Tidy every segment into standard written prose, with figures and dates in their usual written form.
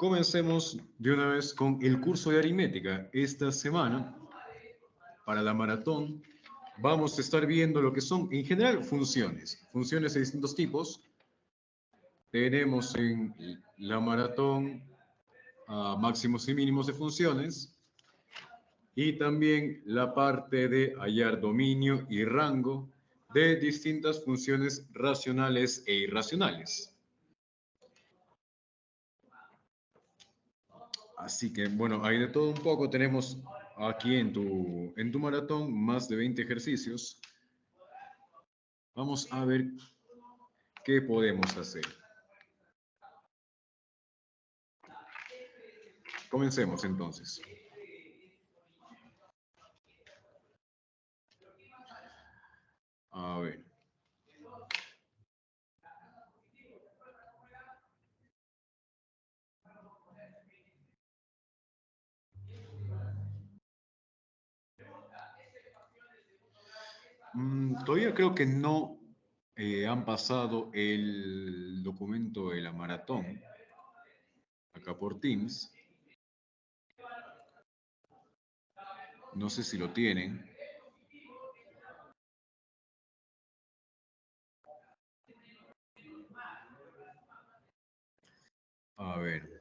Comencemos de una vez con el curso de aritmética. Esta semana, para la maratón, vamos a estar viendo lo que son, en general, funciones. Funciones de distintos tipos. Tenemos en la maratón máximos y mínimos de funciones. Y también la parte de hallar dominio y rango de distintas funciones racionales e irracionales. Así que, bueno, hay de todo un poco. Tenemos aquí en tu maratón más de 20 ejercicios. Vamos a ver qué podemos hacer. Comencemos entonces. A ver. Todavía creo que no han pasado el documento de la maratón acá por Teams. No sé si lo tienen. A ver.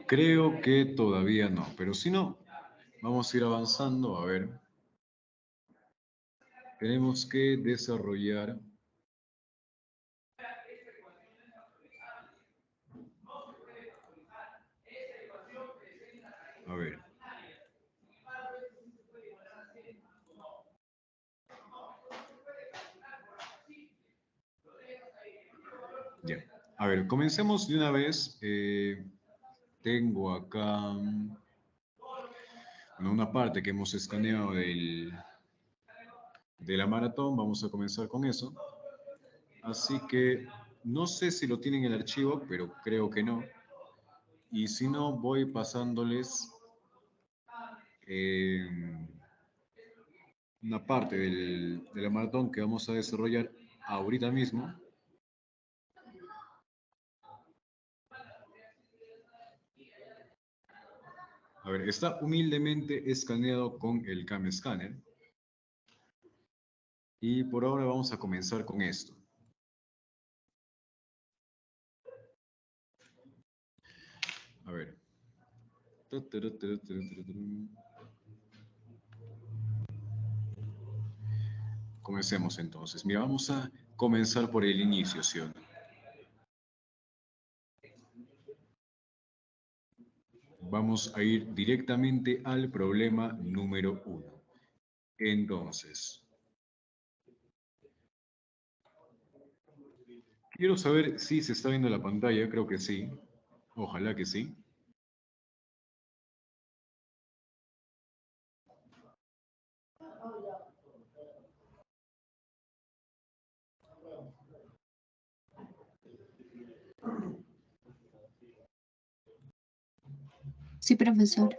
Creo que todavía no, pero si no, vamos a ir avanzando. A ver. Tenemos que desarrollar. A ver. Bien. A ver, comencemos de una vez. Tengo acá una parte que hemos escaneado de la maratón. Vamos a comenzar con eso. Así que no sé si lo tienen en el archivo, pero creo que no. Y si no, voy pasándoles una parte de la maratón que vamos a desarrollar ahorita mismo. A ver, está humildemente escaneado con el Cam Scanner. Y por ahora vamos a comenzar con esto. A ver. Comencemos entonces. Mira, vamos a comenzar por el inicio, ¿sí o no? Vamos a ir directamente al problema número 1. Entonces, quiero saber si se está viendo la pantalla, creo que sí. Ojalá que sí. Sí, profesor.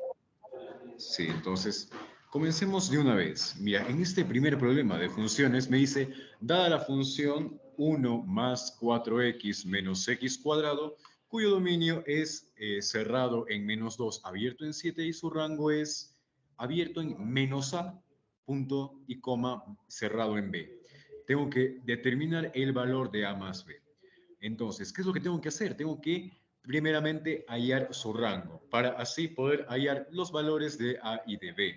Sí, entonces, comencemos de una vez. Mira, en este primer problema de funciones me dice, dada la función 1 más 4x menos x cuadrado, cuyo dominio es cerrado en menos 2, abierto en 7 y su rango es abierto en menos a, punto y coma, cerrado en b. Tengo que determinar el valor de a más b. Entonces, ¿qué es lo que tengo que hacer? Tengo que primeramente hallar su rango, para así poder hallar los valores de A y de B.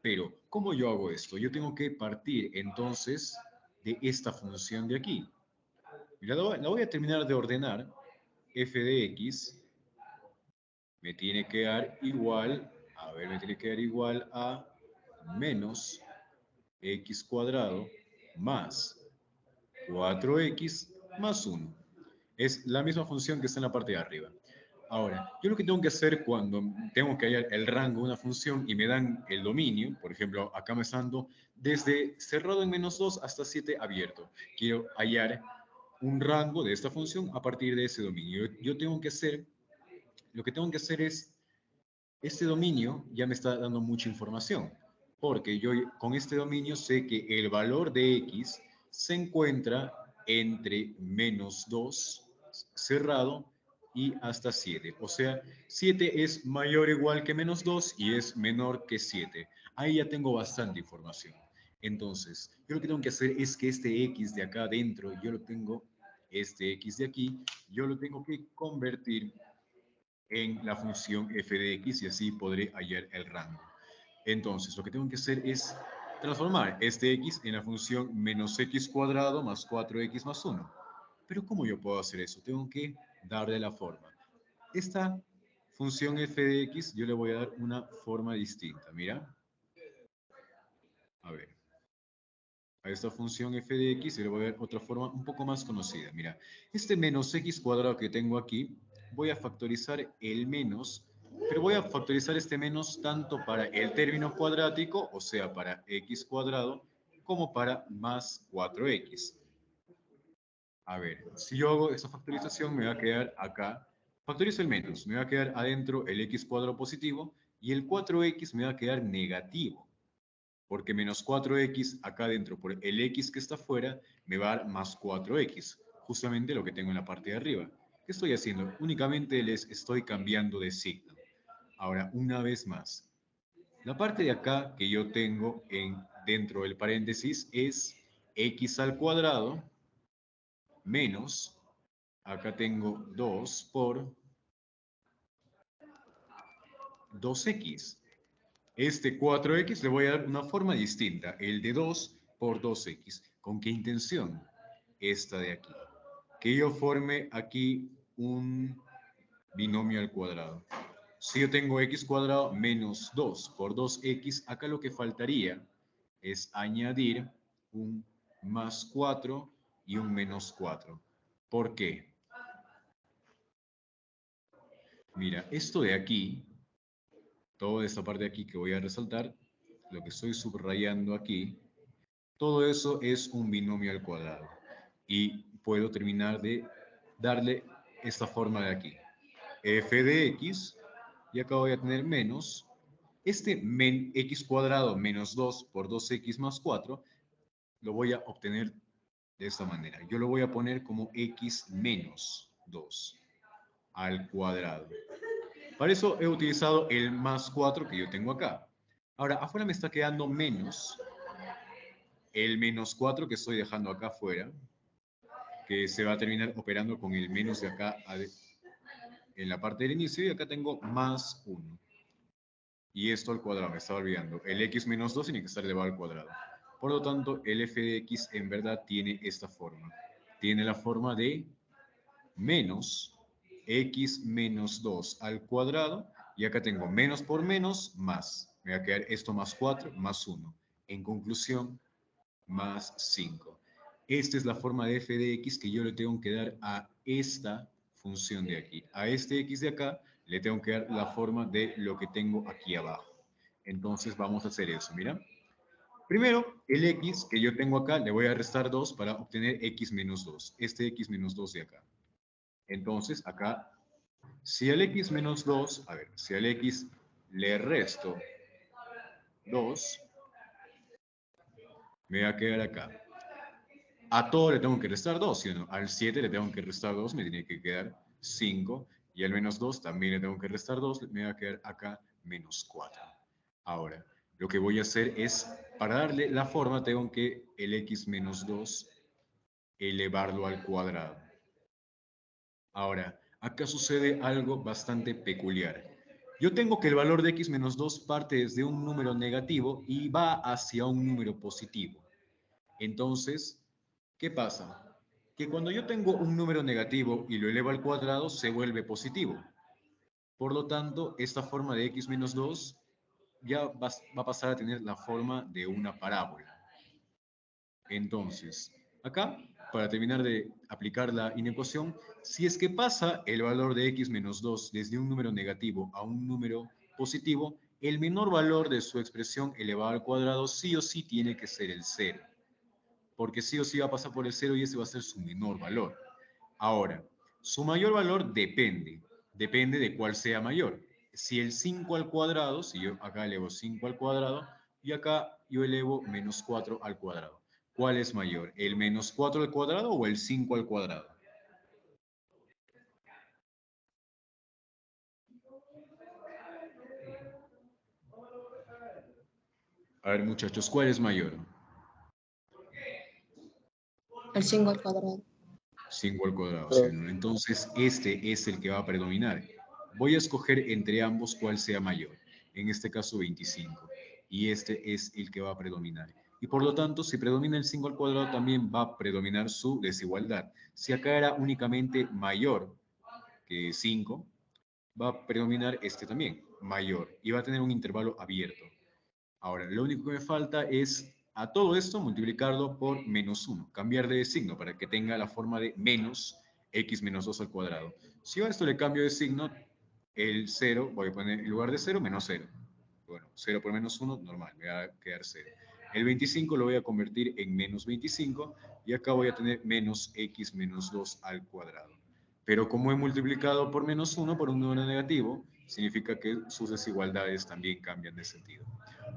Pero, ¿cómo yo hago esto? Yo tengo que partir entonces de esta función de aquí. Mira, la voy a terminar de ordenar. F de X me tiene que dar igual, me tiene que dar igual a menos X cuadrado más 4X más 1. Es la misma función que está en la parte de arriba. Ahora, yo lo que tengo que hacer cuando tengo que hallar el rango de una función y me dan el dominio, por ejemplo, acá me está dando desde cerrado en menos 2 hasta 7 abierto. Quiero hallar un rango de esta función a partir de ese dominio. Yo tengo que hacer, lo que tengo que hacer es, este dominio ya me está dando mucha información, porque yo con este dominio sé que el valor de x se encuentra entre menos 2 cerrado y hasta 7. O sea, 7 es mayor o igual que menos 2 y es menor que 7. Ahí ya tengo bastante información. Entonces, yo lo que tengo que hacer es que este x de acá adentro, yo lo tengo, este x de aquí, yo lo tengo que convertir en la función f de x y así podré hallar el rango. Entonces, lo que tengo que hacer es transformar este x en la función menos x cuadrado más 4x más 1. Pero ¿cómo yo puedo hacer eso? Tengo que darle la forma. Esta función f de x yo le voy a dar una forma distinta. Mira. A ver. A esta función f de x yo le voy a dar otra forma un poco más conocida. Mira, este menos x cuadrado que tengo aquí, voy a factorizar el menos, pero voy a factorizar este menos tanto para el término cuadrático, o sea, para x cuadrado, como para más 4x. A ver, si yo hago esta factorización, me va a quedar acá, factorizo el menos, me va a quedar adentro el x cuadrado positivo y el 4x me va a quedar negativo, porque menos 4x acá adentro por el x que está afuera me va a dar más 4x, justamente lo que tengo en la parte de arriba. ¿Qué estoy haciendo? Únicamente les estoy cambiando de signo. Ahora, una vez más, la parte de acá que yo tengo dentro del paréntesis es x al cuadrado menos, acá tengo 2 por 2x. Este 4x le voy a dar una forma distinta, el de 2 por 2x. ¿Con qué intención? Esta de aquí. Que yo forme aquí un binomio al cuadrado. Si yo tengo x cuadrado menos 2 por 2x, acá lo que faltaría es añadir un más 4 y un menos 4. ¿Por qué? Mira, esto de aquí, toda esta parte de aquí que voy a resaltar, lo que estoy subrayando aquí, todo eso es un binomio al cuadrado. Y puedo terminar de darle esta forma de aquí. F de x, y acá voy a tener menos, este x cuadrado menos 2 por 2x más 4, lo voy a obtener de esta manera. Yo lo voy a poner como x menos 2 al cuadrado. Para eso he utilizado el más 4 que yo tengo acá. Ahora, afuera me está quedando menos el menos 4 que estoy dejando acá afuera, que se va a terminar operando con el menos de acá en la parte del inicio, y acá tengo más 1. Y esto al cuadrado, me estaba olvidando. El x menos 2 tiene que estar elevado al cuadrado. Por lo tanto, el f de x en verdad tiene esta forma. Tiene la forma de menos x menos 2 al cuadrado, y acá tengo menos por menos, más. Me va a quedar esto más 4, más 1. En conclusión, más 5. Esta es la forma de f de x que yo le tengo que dar a esta función de aquí. A este x de acá le tengo que dar la forma de lo que tengo aquí abajo. Entonces vamos a hacer eso, mira. Primero, el x que yo tengo acá le voy a restar 2 para obtener x menos 2. Este x menos 2 de acá. Entonces, acá, si al x menos 2, a ver, si al x le resto 2, me va a quedar acá. A todo le tengo que restar 2, ¿sí o no? Al 7 le tengo que restar 2, me tiene que quedar 5. Y al menos 2 también le tengo que restar 2, me va a quedar acá menos 4. Ahora, lo que voy a hacer es, para darle la forma, tengo que el x menos 2 elevarlo al cuadrado. Ahora, acá sucede algo bastante peculiar. Yo tengo que el valor de x menos 2 parte desde un número negativo y va hacia un número positivo. Entonces, ¿qué pasa? Que cuando yo tengo un número negativo y lo elevo al cuadrado, se vuelve positivo. Por lo tanto, esta forma de x menos 2 ya va a pasar a tener la forma de una parábola. Entonces, acá, para terminar de aplicar la inecuación, si es que pasa el valor de x menos 2 desde un número negativo a un número positivo, el menor valor de su expresión elevado al cuadrado sí o sí tiene que ser el 0. Porque sí o sí va a pasar por el 0 y ese va a ser su menor valor. Ahora, su mayor valor depende de cuál sea mayor. Si el 5 al cuadrado, si yo acá elevo 5 al cuadrado, y acá yo elevo menos 4 al cuadrado. ¿Cuál es mayor? ¿El menos 4 al cuadrado o el 5 al cuadrado? A ver, muchachos, ¿cuál es mayor? El 5 al cuadrado. 5 al cuadrado, ¿sí o no? Entonces, este es el que va a predominar. Voy a escoger entre ambos cuál sea mayor. En este caso, 25. Y este es el que va a predominar. Y por lo tanto, si predomina el 5 al cuadrado, también va a predominar su desigualdad. Si acá era únicamente mayor que 5, va a predominar este también, mayor. Y va a tener un intervalo abierto. Ahora, lo único que me falta es a todo esto multiplicarlo por menos 1, cambiar de signo para que tenga la forma de menos x menos 2 al cuadrado. Si yo a esto le cambio de signo, el 0, voy a poner en lugar de 0, menos 0. Bueno, 0 por menos 1, normal, me va a quedar 0. El 25 lo voy a convertir en menos 25 y acá voy a tener menos x menos 2 al cuadrado. Pero como he multiplicado por menos 1 por un número negativo, significa que sus desigualdades también cambian de sentido.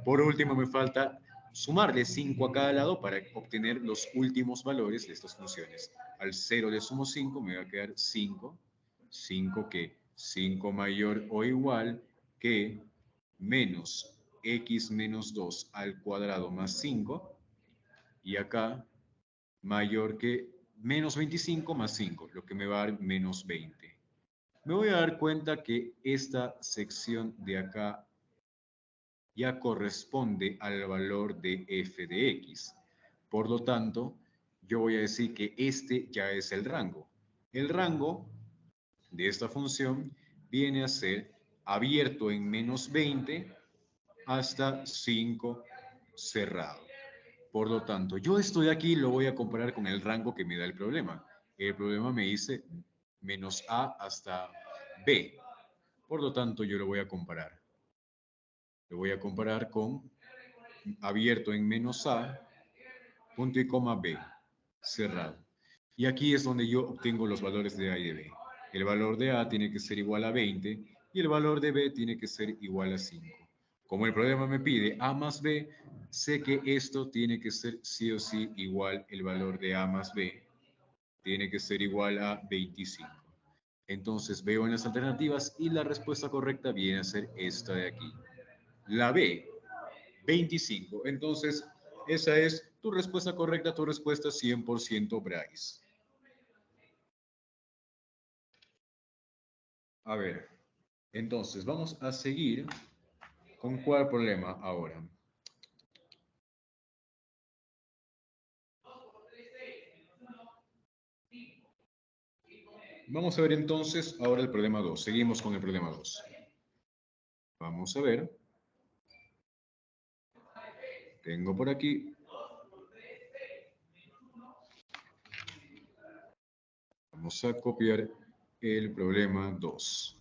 Por último, me falta sumarle 5 a cada lado para obtener los últimos valores de estas funciones. Al 0 le sumo 5, me va a quedar 5. 5 que 5 mayor o igual que menos x menos 2 al cuadrado más 5. Y acá mayor que menos 25 más 5, lo que me va a dar menos 20. Me voy a dar cuenta que esta sección de acá ya corresponde al valor de f de x. Por lo tanto, yo voy a decir que este ya es el rango. El rango de esta función viene a ser abierto en menos 20 hasta 5 cerrado. Por lo tanto, yo esto de aquí lo voy a comparar con el rango que me da el problema. El problema me dice menos a hasta b. Por lo tanto, yo lo voy a comparar. Lo voy a comparar con abierto en menos a, punto y coma b, cerrado. Y aquí es donde yo obtengo los valores de a y de b. El valor de a tiene que ser igual a 20 y el valor de b tiene que ser igual a 5. Como el problema me pide a más b, sé que esto tiene que ser sí o sí igual, el valor de a más b tiene que ser igual a 25. Entonces veo en las alternativas y la respuesta correcta viene a ser esta de aquí. La B, 25. Entonces, esa es tu respuesta correcta, tu respuesta 100% Bryce. A ver, entonces vamos a seguir con cuál problema ahora. Vamos a ver entonces ahora el problema 2. Seguimos con el problema 2. Vamos a ver. Tengo por aquí. Vamos a copiar el problema 2.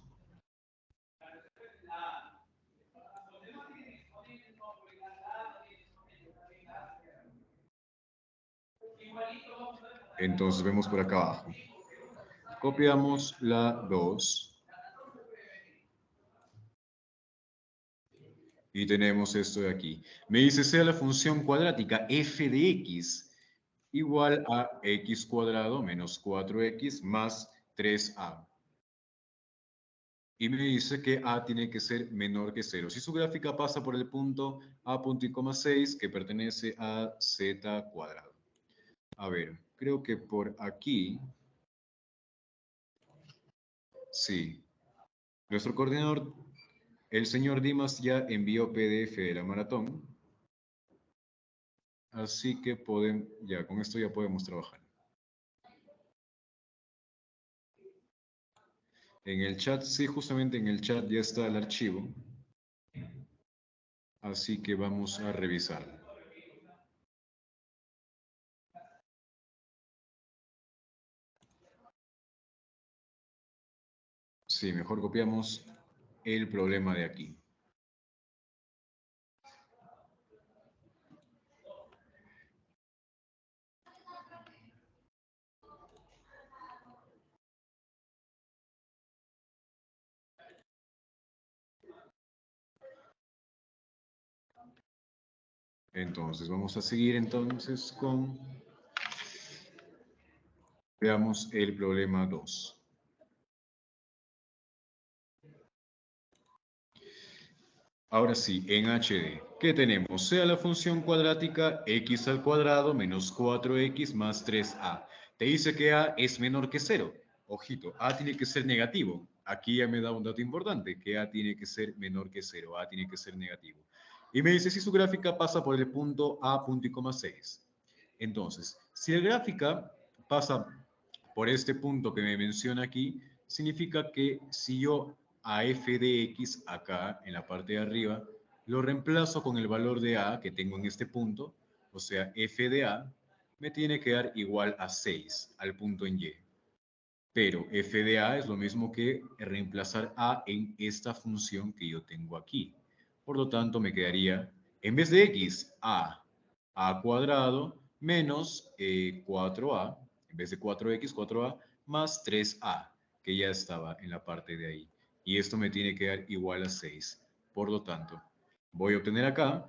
Entonces vemos por acá abajo. Copiamos la 2. Y tenemos esto de aquí. Me dice sea la función cuadrática f de x igual a x cuadrado menos 4x más 3a. Y me dice que a tiene que ser menor que 0. Si su gráfica pasa por el punto a punto y coma 6, que pertenece a z cuadrado. A ver, creo que por aquí... Sí. Nuestro coordinador, el señor Dimas, ya envió PDF de la maratón. Así que podemos, ya, con esto ya podemos trabajar. En el chat, sí, justamente en el chat ya está el archivo. Así que vamos a revisarlo. Sí, mejor copiamos el problema de aquí. Entonces, vamos a seguir entonces con, veamos el problema 2. Ahora sí, en HD, ¿qué tenemos? Sea la función cuadrática x al cuadrado menos 4x más 3a. Te dice que a es menor que 0. Ojito, a tiene que ser negativo. Aquí ya me da un dato importante, que a tiene que ser menor que 0, a tiene que ser negativo. Y me dice si su gráfica pasa por el punto a punto y coma 6. Entonces, si la gráfica pasa por este punto que me menciona aquí, significa que si yo a f de x acá en la parte de arriba lo reemplazo con el valor de a que tengo en este punto, o sea, f de a me tiene que dar igual a 6 al punto en y. Pero f de a es lo mismo que reemplazar a en esta función que yo tengo aquí. Por lo tanto, me quedaría, en vez de x, a cuadrado menos 4a, en vez de 4x, 4a, más 3a, que ya estaba en la parte de ahí. Y esto me tiene que dar igual a 6. Por lo tanto, voy a obtener acá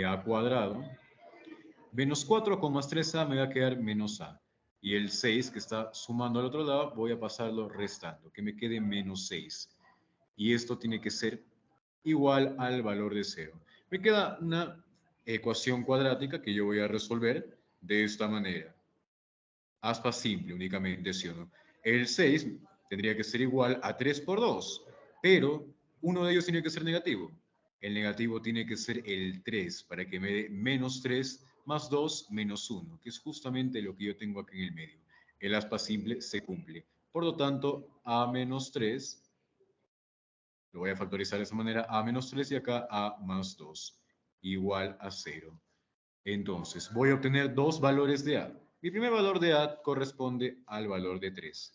a cuadrado menos 4 con más 3a me va a quedar menos a. Y el 6 que está sumando al otro lado, voy a pasarlo restando, que me quede menos 6. Y esto tiene que ser igual al valor de 0. Me queda una ecuación cuadrática que yo voy a resolver de esta manera. Aspa simple únicamente, ¿sí o no? El 6 tendría que ser igual a 3 por 2, pero uno de ellos tiene que ser negativo. El negativo tiene que ser el 3 para que me dé menos 3 más 2 menos 1, que es justamente lo que yo tengo aquí en el medio. El aspa simple se cumple. Por lo tanto, a menos 3, lo voy a factorizar de esa manera, a menos 3 y acá a más 2, igual a 0. Entonces, voy a obtener dos valores de A. Mi primer valor de A corresponde al valor de 3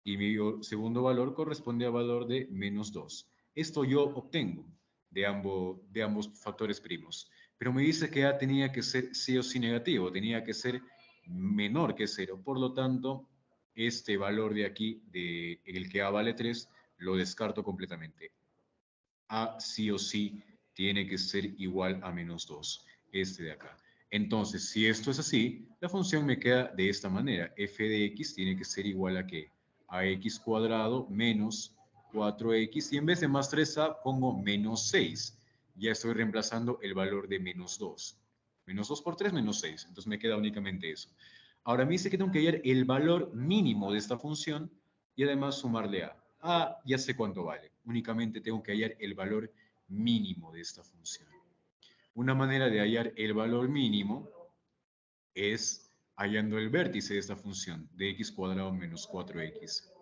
y mi segundo valor corresponde al valor de menos 2. Esto yo obtengo de ambos factores primos. Pero me dice que A tenía que ser sí o sí negativo, tenía que ser menor que 0. Por lo tanto, este valor de aquí, en el que A vale 3, lo descarto completamente. A sí o sí tiene que ser igual a menos 2, este de acá. Entonces, si esto es así, la función me queda de esta manera. F de x tiene que ser igual a ¿qué? A x cuadrado menos 4x y en vez de más 3a pongo menos 6. Ya estoy reemplazando el valor de menos 2. Menos 2 por 3, menos 6. Entonces me queda únicamente eso. Ahora me dice que tengo que hallar el valor mínimo de esta función y además sumarle a. Ya sé cuánto vale. Únicamente tengo que hallar el valor mínimo de esta función. Una manera de hallar el valor mínimo es hallando el vértice de esta función, de x cuadrado menos 4x.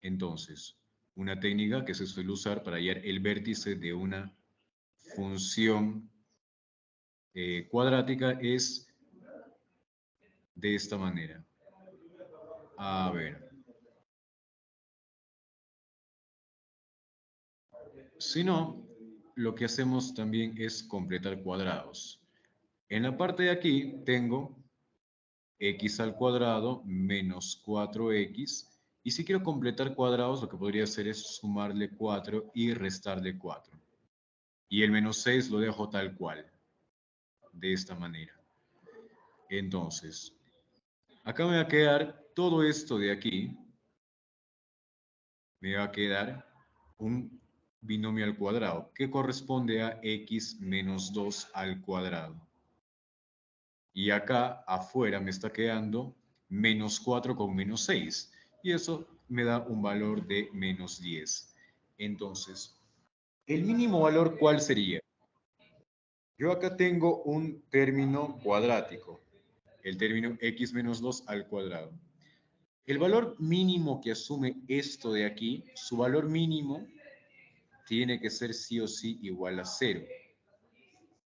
Entonces, una técnica que se suele usar para hallar el vértice de una función cuadrática es de esta manera. A ver. Si no, lo que hacemos también es completar cuadrados. En la parte de aquí tengo x al cuadrado menos 4x. Y si quiero completar cuadrados, lo que podría hacer es sumarle 4 y restarle 4. Y el menos 6 lo dejo tal cual, de esta manera. Entonces, acá me va a quedar todo esto de aquí. Me va a quedar un binomio al cuadrado, que corresponde a x menos 2 al cuadrado. Y acá afuera me está quedando menos 4 con menos 6. Y eso me da un valor de menos 10. Entonces, ¿el mínimo valor cuál sería? Yo acá tengo un término cuadrático, el término x menos 2 al cuadrado. El valor mínimo que asume esto de aquí, su valor mínimo tiene que ser sí o sí igual a 0.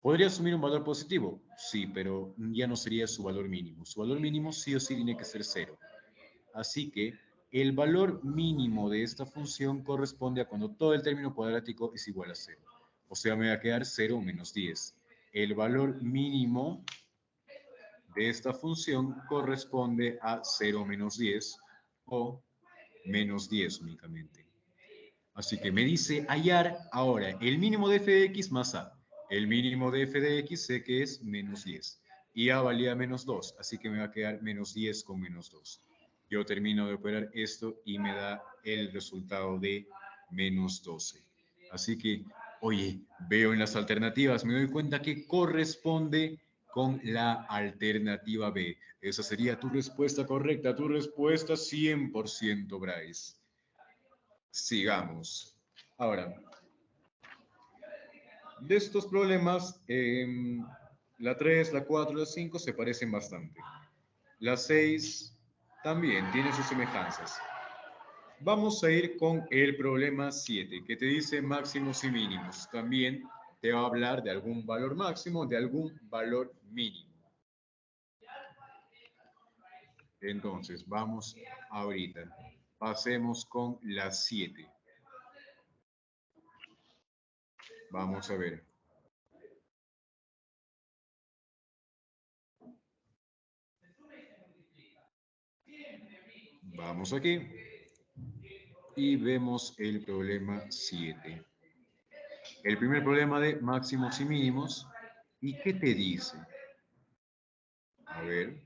¿Podría asumir un valor positivo? Sí, pero ya no sería su valor mínimo. Su valor mínimo sí o sí tiene que ser 0. Así que el valor mínimo de esta función corresponde a cuando todo el término cuadrático es igual a 0. O sea, me va a quedar 0 menos 10. El valor mínimo de esta función corresponde a 0 menos 10 o menos 10 únicamente. Así que me dice hallar ahora el mínimo de f de x más a. El mínimo de f de x sé que es menos 10. Y a valía menos 2, así que me va a quedar menos 10 con menos 2. Yo termino de operar esto y me da el resultado de menos 12. Así que, oye, veo en las alternativas, me doy cuenta que corresponde con la alternativa B. Esa sería tu respuesta correcta, tu respuesta 100%, Bryce. Sigamos. Ahora, de estos problemas, la 3, la 4 y la 5 se parecen bastante. La 6 también tiene sus semejanzas. Vamos a ir con el problema 7, que te dice máximos y mínimos. También te va a hablar de algún valor máximo, de algún valor mínimo. Entonces, vamos ahorita. Pasemos con la 7. Vamos a ver. Vamos aquí. Y vemos el problema 7. El primer problema de máximos y mínimos. ¿Y qué te dice? A ver.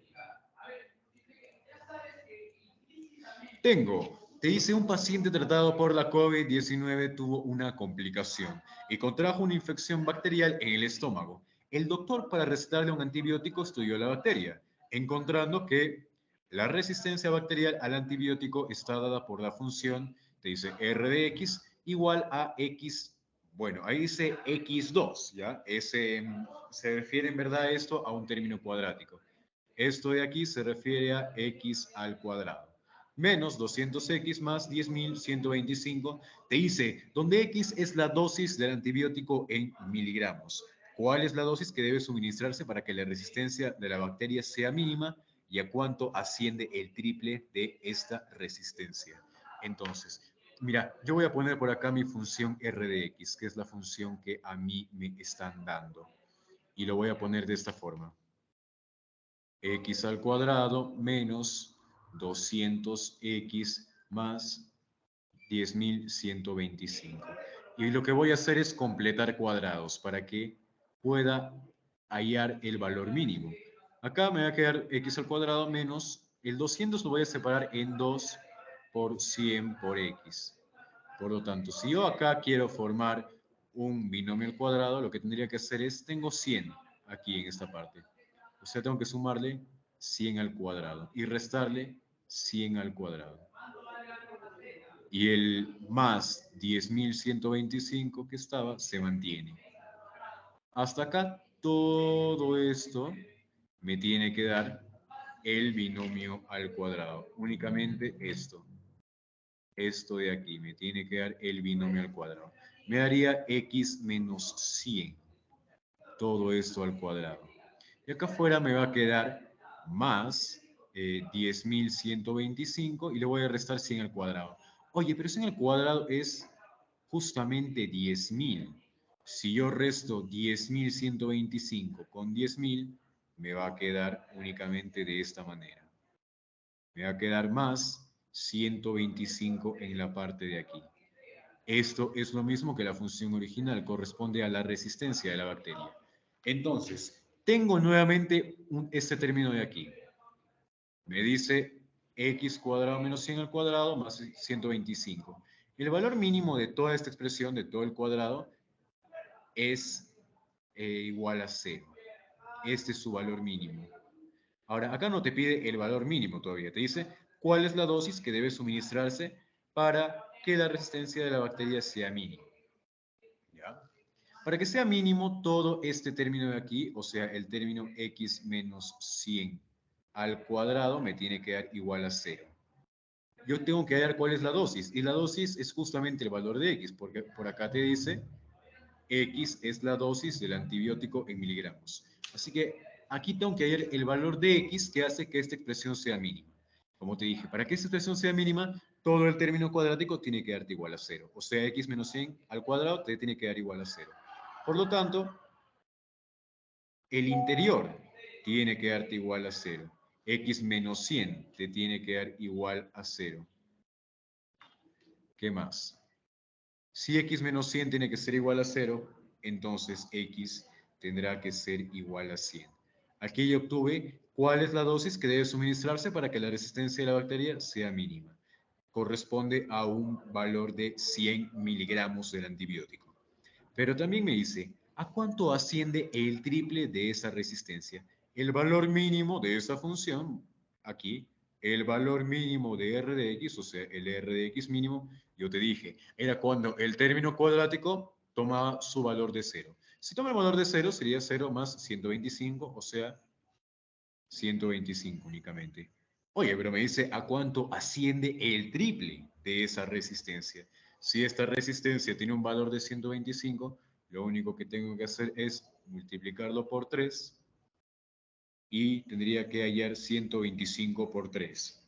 Te dice un paciente tratado por la COVID-19 tuvo una complicación y contrajo una infección bacterial en el estómago. El doctor, para recetarle un antibiótico, estudió la bacteria, encontrando que la resistencia bacterial al antibiótico está dada por la función, te dice R de X igual a X, bueno, ahí dice X2, ¿ya? Se refiere en verdad esto a un término cuadrático. Esto de aquí se refiere a X al cuadrado. Menos 200x más 10.125, te dice, donde X es la dosis del antibiótico en miligramos. ¿Cuál es la dosis que debe suministrarse para que la resistencia de la bacteria sea mínima y a cuánto asciende el triple de esta resistencia? Entonces, mira, yo voy a poner por acá mi función R de X, que es la función que a mí me están dando. Y lo voy a poner de esta forma. X al cuadrado menos 200x más 10.125. Y lo que voy a hacer es completar cuadrados para que pueda hallar el valor mínimo. Acá me va a quedar x al cuadrado menos el 200 lo voy a separar en 2 por 100 por x. Por lo tanto, si yo acá quiero formar un binomio al cuadrado, lo que tendría que hacer es, tengo 100 aquí en esta parte. O sea, tengo que sumarle 100 al cuadrado y restarle 100 al cuadrado. Y el más 10.125 que estaba se mantiene. Hasta acá todo esto me tiene que dar el binomio al cuadrado. Únicamente esto. Esto de aquí me tiene que dar el binomio al cuadrado. Me daría x menos 100. Todo esto al cuadrado. Y acá afuera me va a quedar más 10.125 y le voy a restar 100 al cuadrado. Oye, pero 100 al cuadrado es justamente 10.000. Si yo resto 10.125 con 10.000, me va a quedar únicamente de esta manera. Me va a quedar más 125 en la parte de aquí. Esto es lo mismo que la función original, corresponde a la resistencia de la bacteria. Entonces, tengo nuevamente este término de aquí. Me dice x cuadrado menos 100 al cuadrado más 125. El valor mínimo de toda esta expresión, de todo el cuadrado, es igual a 0. Este es su valor mínimo. Ahora, acá no te pide el valor mínimo todavía. Te dice cuál es la dosis que debe suministrarse para que la resistencia de la bacteria sea mínima. ¿Ya? Para que sea mínimo todo este término de aquí, o sea, el término x menos 100 al cuadrado me tiene que dar igual a 0. Yo tengo que hallar cuál es la dosis, y la dosis es justamente el valor de x, porque por acá te dice x es la dosis del antibiótico en miligramos. Así que aquí tengo que hallar el valor de x que hace que esta expresión sea mínima. Como te dije, para que esta expresión sea mínima, todo el término cuadrático tiene que darte igual a 0. O sea, x menos 100 al cuadrado te tiene que dar igual a 0. Por lo tanto, el interior tiene que darte igual a 0. X menos 100 te tiene que dar igual a 0. ¿Qué más? Si x menos 100 tiene que ser igual a 0, entonces X tendrá que ser igual a 100. Aquí ya obtuve cuál es la dosis que debe suministrarse para que la resistencia de la bacteria sea mínima. Corresponde a un valor de 100 miligramos del antibiótico. Pero también me dice, ¿a cuánto asciende el triple de esa resistencia? El valor mínimo de esa función, aquí, el valor mínimo de R de X, o sea, el R de X mínimo, yo te dije, era cuando el término cuadrático tomaba su valor de 0. Si toma el valor de 0, sería 0 más 125, o sea, 125 únicamente. Oye, pero me dice, ¿a cuánto asciende el triple de esa resistencia? Si esta resistencia tiene un valor de 125, lo único que tengo que hacer es multiplicarlo por 3 y tendría que hallar 125 por 3.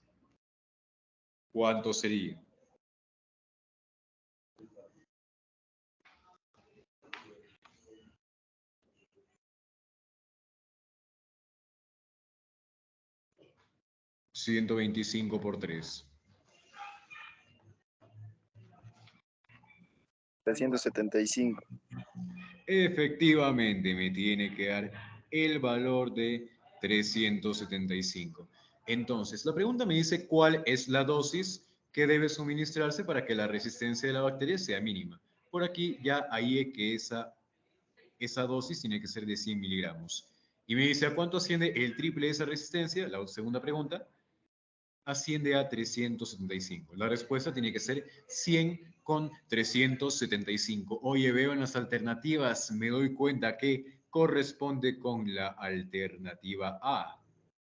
¿Cuánto sería? ¿125 por 3? 375. Efectivamente, me tiene que dar el valor de 375. Entonces, la pregunta me dice cuál es la dosis que debe suministrarse para que la resistencia de la bacteria sea mínima. Por aquí ya hay que esa dosis tiene que ser de 100 miligramos. Y me dice, ¿a cuánto asciende el triple de esa resistencia? La segunda pregunta asciende a 375. La respuesta tiene que ser 100 con 375. Oye, veo en las alternativas, me doy cuenta que corresponde con la alternativa A.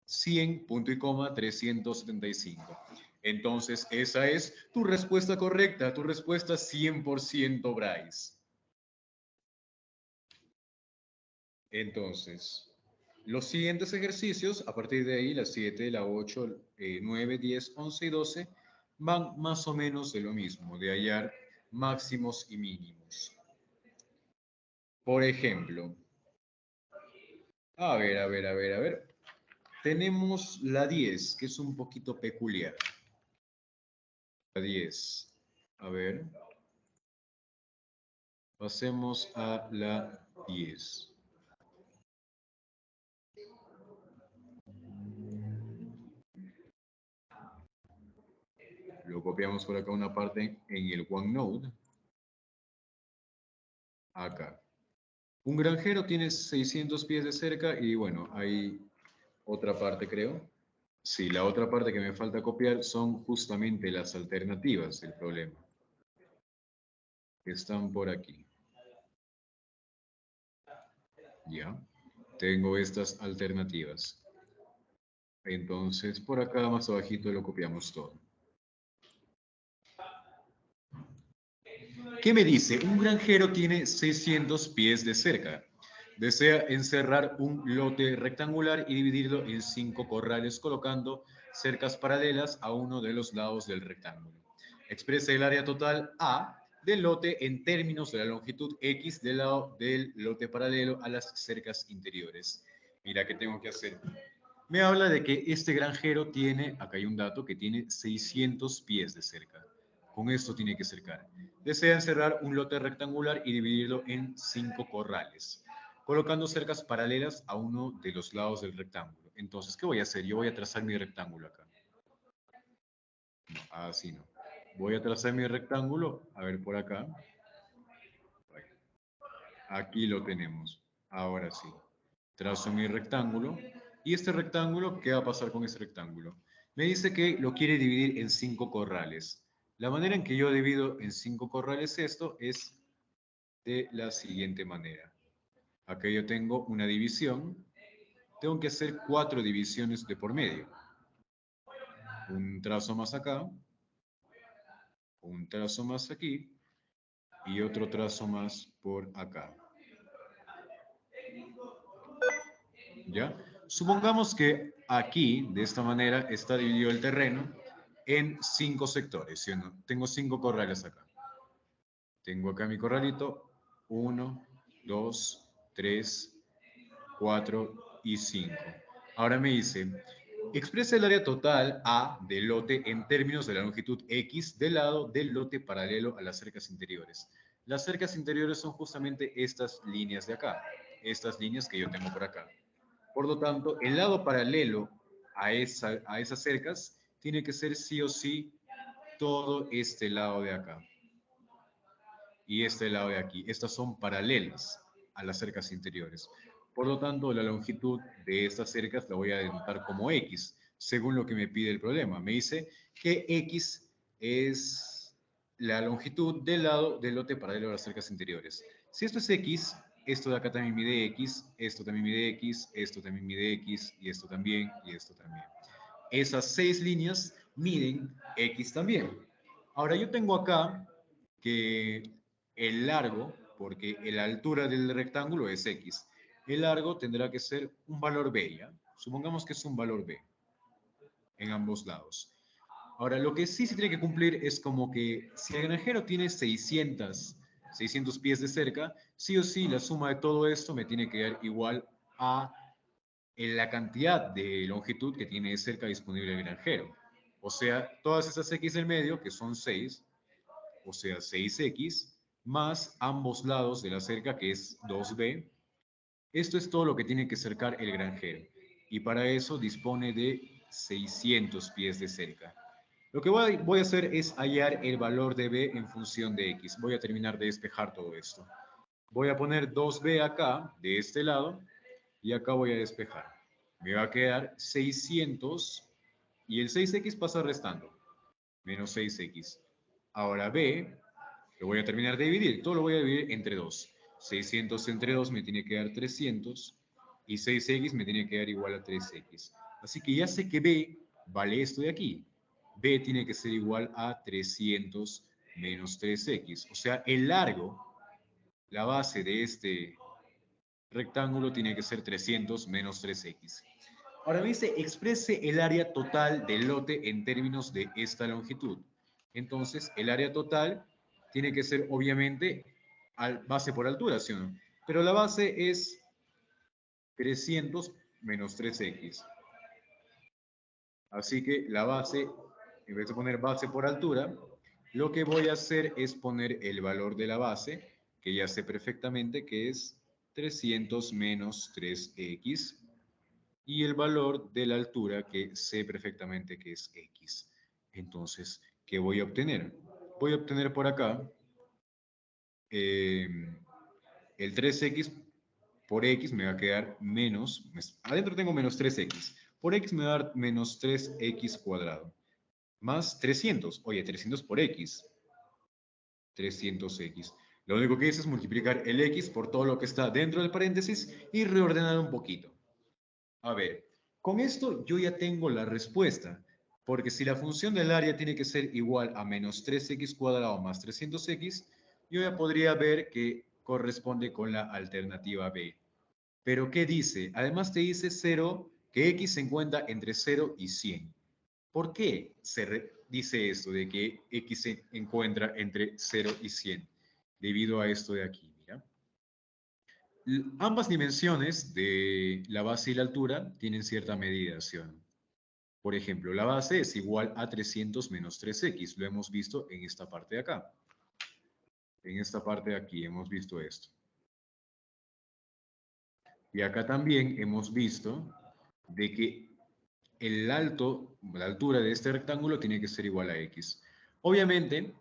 100, punto y coma, 375. Entonces, esa es tu respuesta correcta, tu respuesta 100%, Bryce. Entonces, los siguientes ejercicios, a partir de ahí, las 7, la 8, 9, 10, 11 y 12, van más o menos de lo mismo, de hallar máximos y mínimos. Por ejemplo, a ver. Tenemos la 10, que es un poquito peculiar. La 10. A ver. Pasemos a la 10. Lo copiamos por acá una parte en el OneNote. Acá. Un granjero tiene 600 pies de cerca y bueno, hay otra parte, creo. Sí, la otra parte que me falta copiar son justamente las alternativas del problema. Están por aquí. Ya. Tengo estas alternativas. Entonces, por acá más abajito lo copiamos todo. ¿Qué me dice? Un granjero tiene 600 pies de cerca. Desea encerrar un lote rectangular y dividirlo en 5 corrales colocando cercas paralelas a uno de los lados del rectángulo. Expresa el área total A del lote en términos de la longitud X del lado del lote paralelo a las cercas interiores. Mira, ¿qué tengo que hacer? Me habla de que este granjero tiene, acá hay un dato, que tiene 600 pies de cerca. Con esto tiene que cercar. Desea encerrar un lote rectangular y dividirlo en 5 corrales, colocando cercas paralelas a uno de los lados del rectángulo. Entonces, ¿qué voy a hacer? Yo voy a trazar mi rectángulo acá. No, así no. Voy a trazar mi rectángulo, a ver por acá. Aquí lo tenemos. Ahora sí. Trazo mi rectángulo. ¿Y este rectángulo? ¿Qué va a pasar con ese rectángulo? Me dice que lo quiere dividir en 5 corrales. La manera en que yo divido en 5 corrales esto es de la siguiente manera. Acá yo tengo una división. Tengo que hacer 4 divisiones de por medio. Un trazo más acá. Un trazo más aquí. Y otro trazo más por acá. ¿Ya? Supongamos que aquí, de esta manera, está dividido el terreno en 5 sectores, ¿sí o no? Tengo 5 corrales acá. Tengo acá mi corralito, 1, 2, 3, 4 y 5. Ahora me dice, expresa el área total A del lote en términos de la longitud X del lado del lote paralelo a las cercas interiores. Las cercas interiores son justamente estas líneas de acá, estas líneas que yo tengo por acá. Por lo tanto, el lado paralelo a esas cercas tiene que ser sí o sí todo este lado de acá y este lado de aquí. Estas son paralelas a las cercas interiores. Por lo tanto, la longitud de estas cercas la voy a denotar como X, según lo que me pide el problema. Me dice que X es la longitud del lado del lote paralelo a las cercas interiores. Si esto es X, esto de acá también mide X, esto también mide X, esto también mide X, y esto también, y esto también. Esas 6 líneas miden X también. Ahora yo tengo acá que el largo, porque la altura del rectángulo es X, el largo tendrá que ser un valor B, ¿ya? Supongamos que es un valor B en ambos lados. Ahora, lo que sí se tiene que cumplir es como que si el granjero tiene 600 pies de cerca, sí o sí la suma de todo esto me tiene que dar igual a la cantidad de longitud que tiene de cerca disponible el granjero. O sea, todas esas X del medio, que son 6, o sea, 6X, más ambos lados de la cerca, que es 2B. Esto es todo lo que tiene que cercar el granjero. Y para eso dispone de 600 pies de cerca. Lo que voy a hacer es hallar el valor de B en función de X. Voy a terminar de despejar todo esto. Voy a poner 2B acá, de este lado, y acá voy a despejar. Me va a quedar 600, y el 6X pasa restando, menos 6X. Ahora B, lo voy a terminar de dividir, todo lo voy a dividir entre 2. 600 entre 2 me tiene que dar 300, y 6X me tiene que dar igual a 3X. Así que ya sé que B vale esto de aquí. B tiene que ser igual a 300 menos 3X. O sea, el largo, la base de este rectángulo tiene que ser 300 menos 3X. Ahora me dice, exprese el área total del lote en términos de esta longitud. Entonces, el área total tiene que ser, obviamente, base por altura, ¿sí o no? Pero la base es 300 menos 3X. Así que la base, en vez de poner base por altura, lo que voy a hacer es poner el valor de la base, que ya sé perfectamente que es 300 menos 3X, y el valor de la altura que sé perfectamente que es X. Entonces, ¿qué voy a obtener? Voy a obtener por acá eh, el 3X por X me va a quedar menos, adentro tengo menos 3X, por X me va a dar menos 3X cuadrado, más 300, oye, 300 por X, 300X. Lo único que hice es multiplicar el X por todo lo que está dentro del paréntesis y reordenar un poquito. A ver, con esto yo ya tengo la respuesta, porque si la función del área tiene que ser igual a menos 3x cuadrado más 300x, yo ya podría ver que corresponde con la alternativa B. Pero ¿qué dice? Además te dice 0, que x se encuentra entre 0 y 100. ¿Por qué dice esto de que x se encuentra entre 0 y 100? Debido a esto de aquí, mira. Ambas dimensiones de la base y la altura tienen cierta mediación. Por ejemplo, la base es igual a 300 menos 3x. Lo hemos visto en esta parte de acá. En esta parte de aquí hemos visto esto. Y acá también hemos visto de que la altura de este rectángulo tiene que ser igual a x. Obviamente,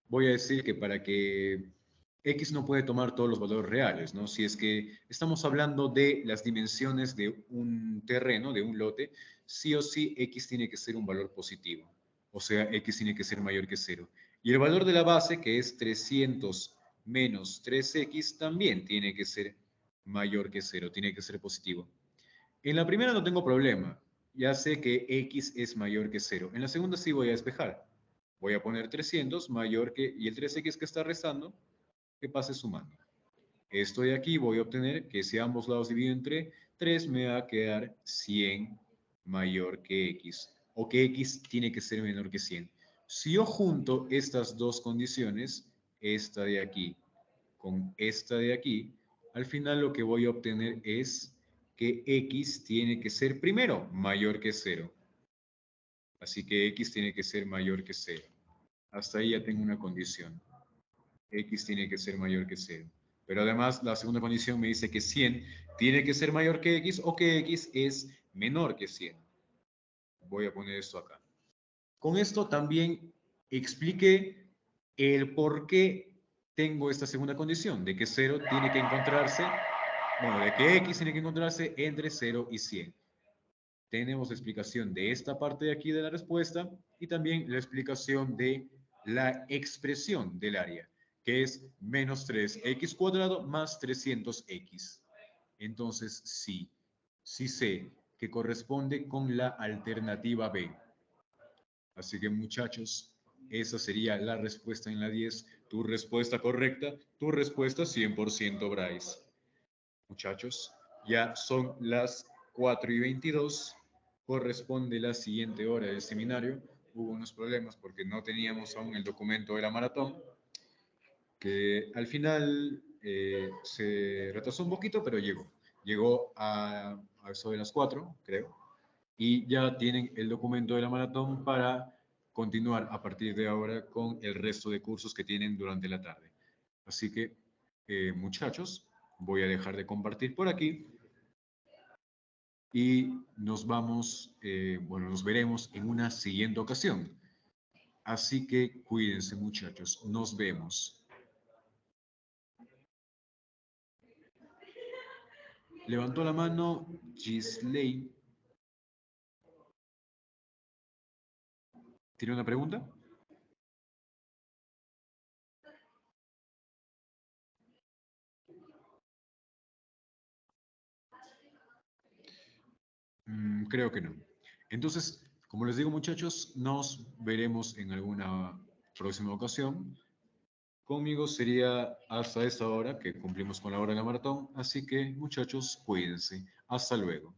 voy a decir que para que x no puede tomar todos los valores reales, ¿no? Si es que estamos hablando de las dimensiones de un terreno, de un lote, sí o sí x tiene que ser un valor positivo. O sea, x tiene que ser mayor que 0. Y el valor de la base, que es 300 menos 3x, también tiene que ser mayor que 0, tiene que ser positivo. En la primera no tengo problema. Ya sé que x es mayor que 0. En la segunda sí voy a despejar. Voy a poner 300 mayor que, y el 3x que está restando, que pase sumando. Esto de aquí voy a obtener que si ambos lados divido entre 3, me va a quedar 100 mayor que x. O que x tiene que ser menor que 100. Si yo junto estas dos condiciones, esta de aquí con esta de aquí, al final lo que voy a obtener es que x tiene que ser primero mayor que 0. Así que x tiene que ser mayor que 0. Hasta ahí ya tengo una condición. X tiene que ser mayor que 0. Pero además la segunda condición me dice que 100 tiene que ser mayor que X o que X es menor que 100. Voy a poner esto acá. Con esto también expliqué el por qué tengo esta segunda condición, de que 0 tiene que encontrarse, bueno, de que X tiene que encontrarse entre 0 y 100. Tenemos la explicación de esta parte de aquí de la respuesta y también la explicación de la expresión del área, que es menos 3x cuadrado más 300x. Entonces, sí sé que corresponde con la alternativa B. Así que, muchachos, esa sería la respuesta en la 10. Tu respuesta correcta, tu respuesta 100% Bryce. Muchachos, ya son las 4:22. Corresponde la siguiente hora del seminario. Hubo unos problemas porque no teníamos aún el documento de la maratón, que al final se retrasó un poquito, pero llegó. Llegó a eso de las 4, creo. Y ya tienen el documento de la maratón para continuar a partir de ahora con el resto de cursos que tienen durante la tarde. Así que, muchachos, voy a dejar de compartir por aquí y nos vamos, bueno, nos veremos en una siguiente ocasión. Así que cuídense, muchachos. Nos vemos. Levantó la mano Gisley. ¿Tiene una pregunta? Creo que no. Entonces, como les digo, muchachos, nos veremos en alguna próxima ocasión. Conmigo sería hasta esta hora que cumplimos con la hora de la maratón. Así que, muchachos, cuídense. Hasta luego.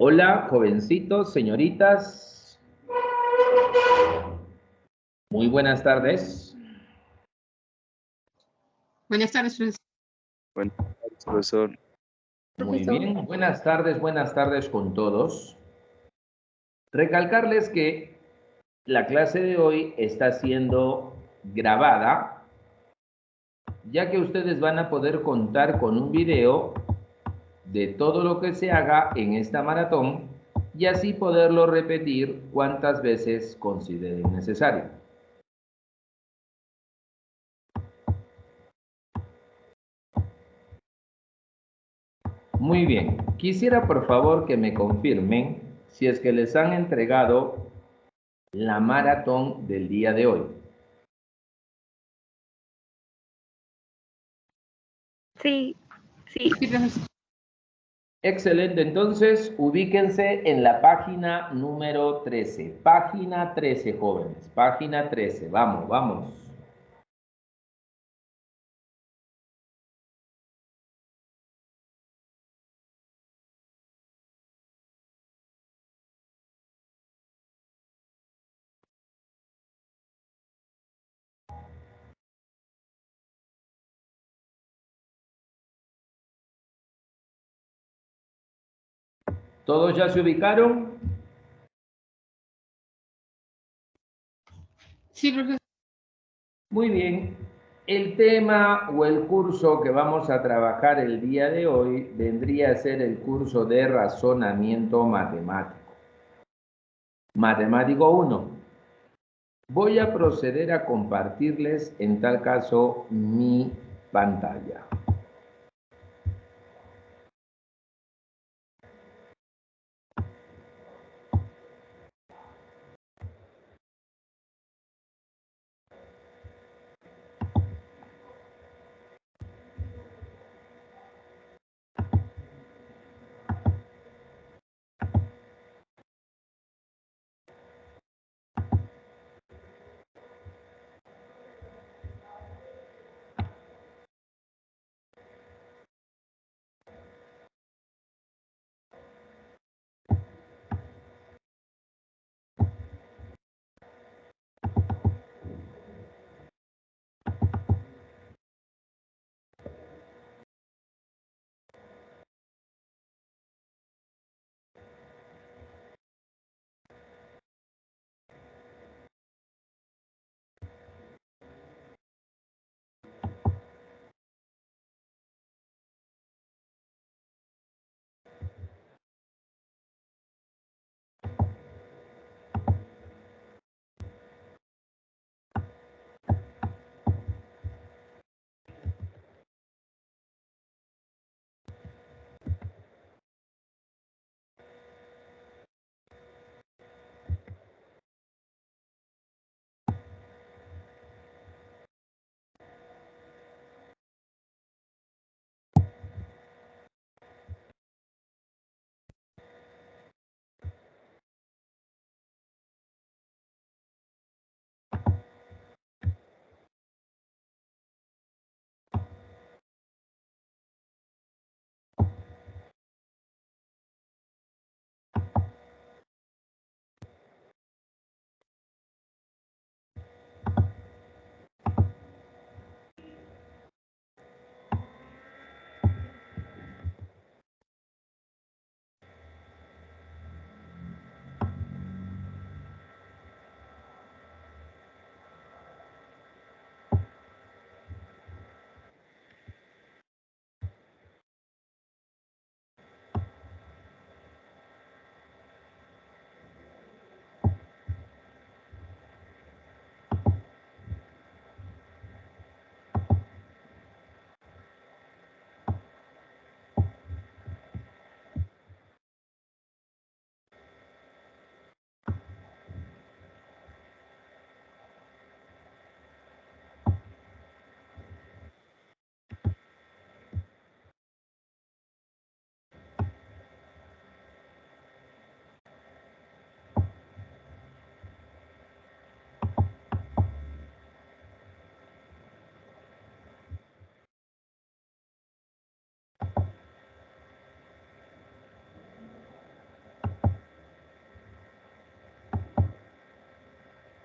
Hola, jovencitos, señoritas. Muy buenas tardes. Buenas tardes, profesor. Buenas tardes, profesor. Muy Profesor. bien, buenas tardes con todos. Recalcarles que la clase de hoy está siendo grabada, ya que ustedes van a poder contar con un video de todo lo que se haga en esta maratón y así poderlo repetir cuantas veces consideren necesario. Muy bien, quisiera por favor que me confirmen si es que les han entregado la maratón del día de hoy. Sí, Sí, profesor. Excelente, entonces ubíquense en la página número 13. Página 13, jóvenes. Página 13, vamos, vamos. ¿Todos ya se ubicaron? Sí, profesor. Muy bien. El tema o el curso que vamos a trabajar el día de hoy vendría a ser el curso de razonamiento matemático. Matemático 1. Voy a proceder a compartirles, en tal caso, mi pantalla.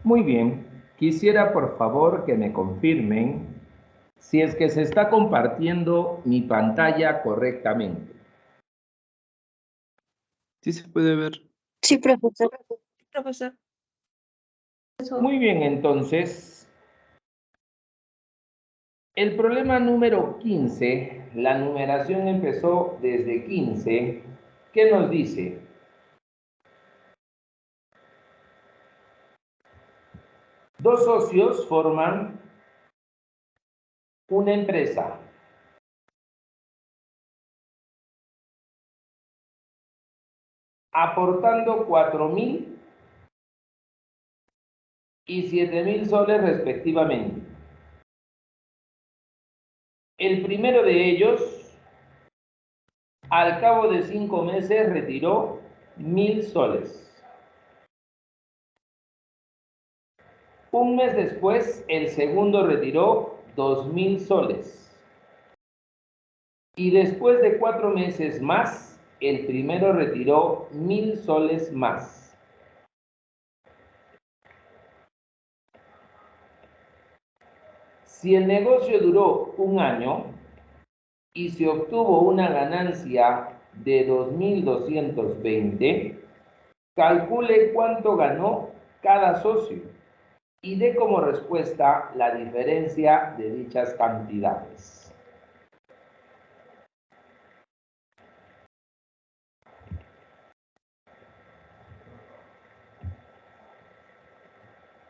Muy bien. Quisiera, por favor, que me confirmen si es que se está compartiendo mi pantalla correctamente. Sí se puede ver. Sí, profesor. Profesor. Muy bien, entonces, el problema número 15, la numeración empezó desde 15. ¿Qué nos dice? Dos socios forman una empresa. Aportando 4.000 y 7.000 soles respectivamente. El primero de ellos, al cabo de 5 meses, retiró 1.000 soles. Un mes después, el segundo retiró 2.000 soles. Y después de 4 meses más, el primero retiró 1.000 soles más. Si el negocio duró un año y se obtuvo una ganancia de 2.220, calcule cuánto ganó cada socio y dé como respuesta la diferencia de dichas cantidades.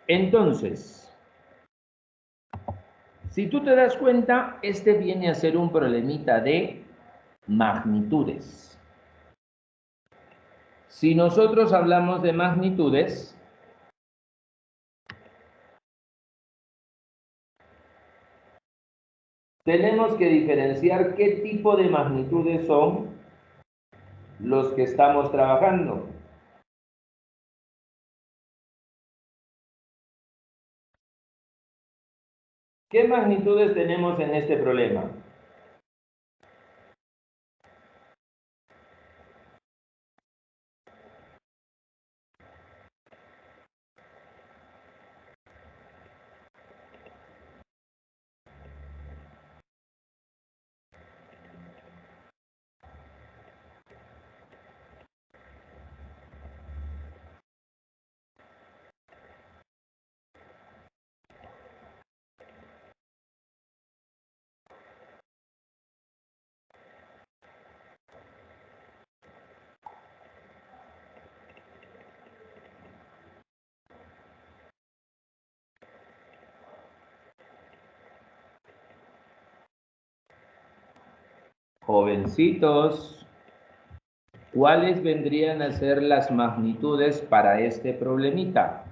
Entonces, si tú te das cuenta, este viene a ser un problemita de magnitudes. Si nosotros hablamos de magnitudes, tenemos que diferenciar qué tipo de magnitudes son los que estamos trabajando. ¿Qué magnitudes tenemos en este problema? Jovencitos, ¿cuáles vendrían a ser las magnitudes para este problemita?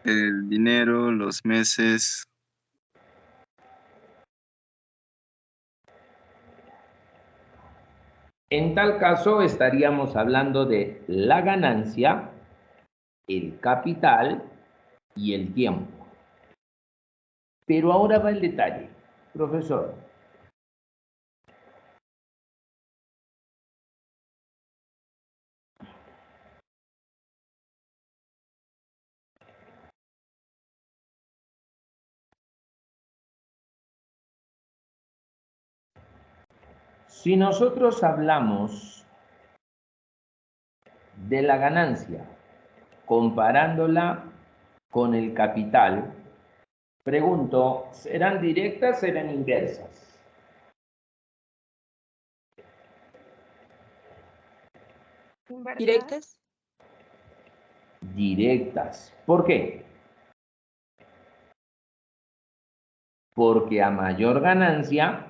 El dinero, los meses. En tal caso, estaríamos hablando de la ganancia, el capital y el tiempo. Pero ahora va el detalle. Profesor, si nosotros hablamos de la ganancia comparándola con el capital, pregunto, ¿serán directas o serán inversas? Directas. Directas. ¿Por qué? Porque a mayor ganancia,